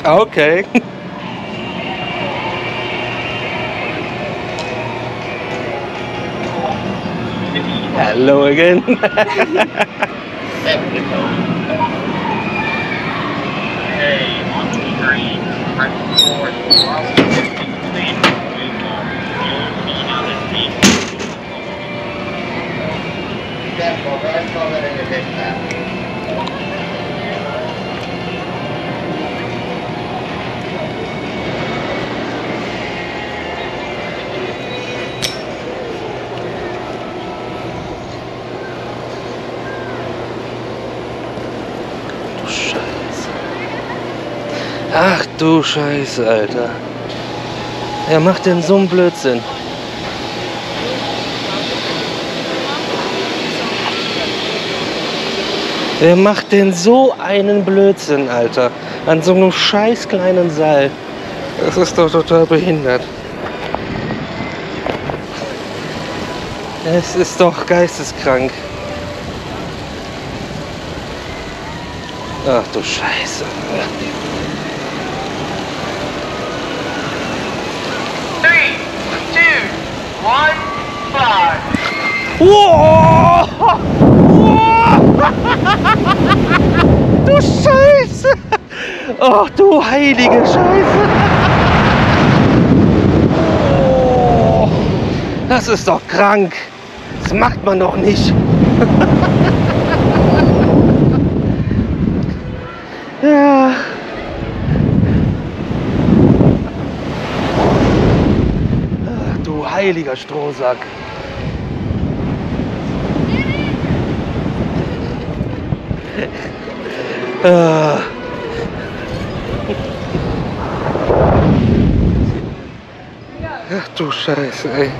Okay. Hello again. Hey, on the screen, press forward. Ach du Scheiße, Alter. Wer macht denn so einen Blödsinn? Wer macht denn so einen Blödsinn, Alter? An so einem scheiß kleinen Seil. Das ist doch total behindert. Es ist doch geisteskrank. Ach du Scheiße. 3, 2, 1, 5. Wow! Du Scheiße! Ach du heilige Scheiße! Oh, das ist doch krank! Das macht man doch nicht! Ja. Ach du heiliger Strohsack! Ach du Scheiße, ey.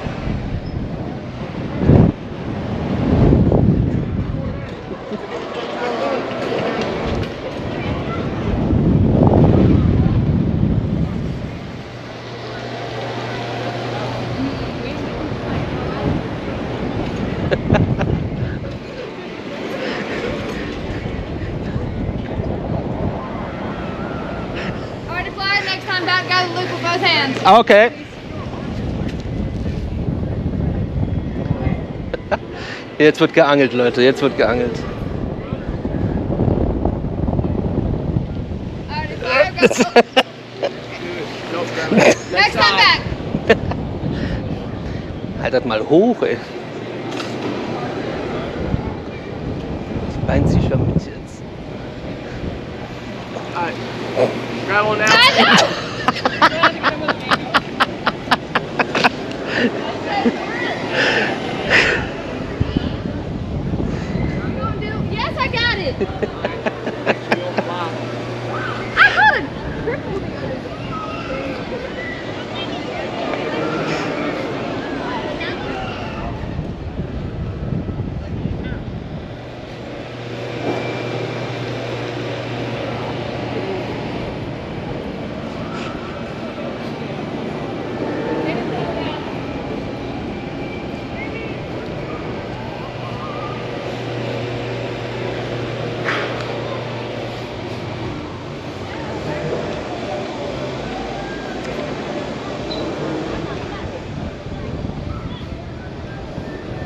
Okay. Jetzt wird geangelt, Leute. Jetzt wird geangelt. Next time back. Haltet mal hoch, ey. Das Bein sich damit jetzt. Grab one now. Yes, I got it. I could.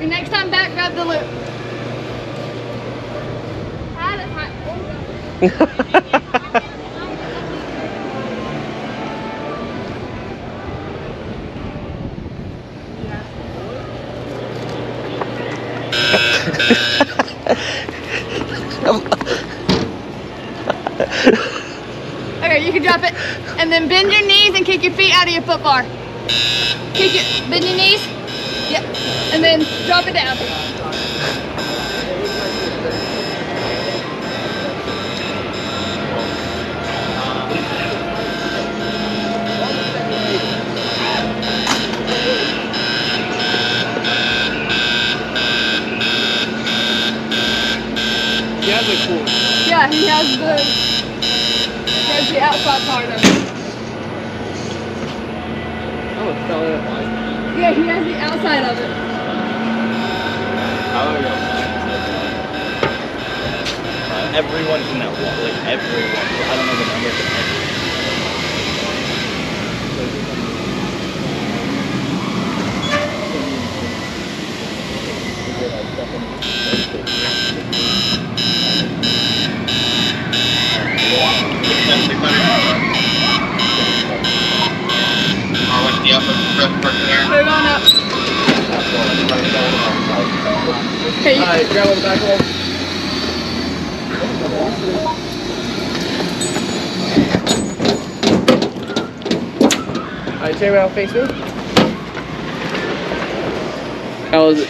Next time back, grab the loop. Ah, that's hot. Okay, you can drop it, and then bend your knees and kick your feet out of your foot bar. Bend your knees. Yep, and then drop it down. Yeah, he has the outside part of it. Oh, it's fell in. Yeah, he has the outside of it. Everyone's in that wall, like everyone. I don't know the number, but everyone. We're going up. Okay, Alright, grab on the back wall. Alright, turn around, face me. How was it?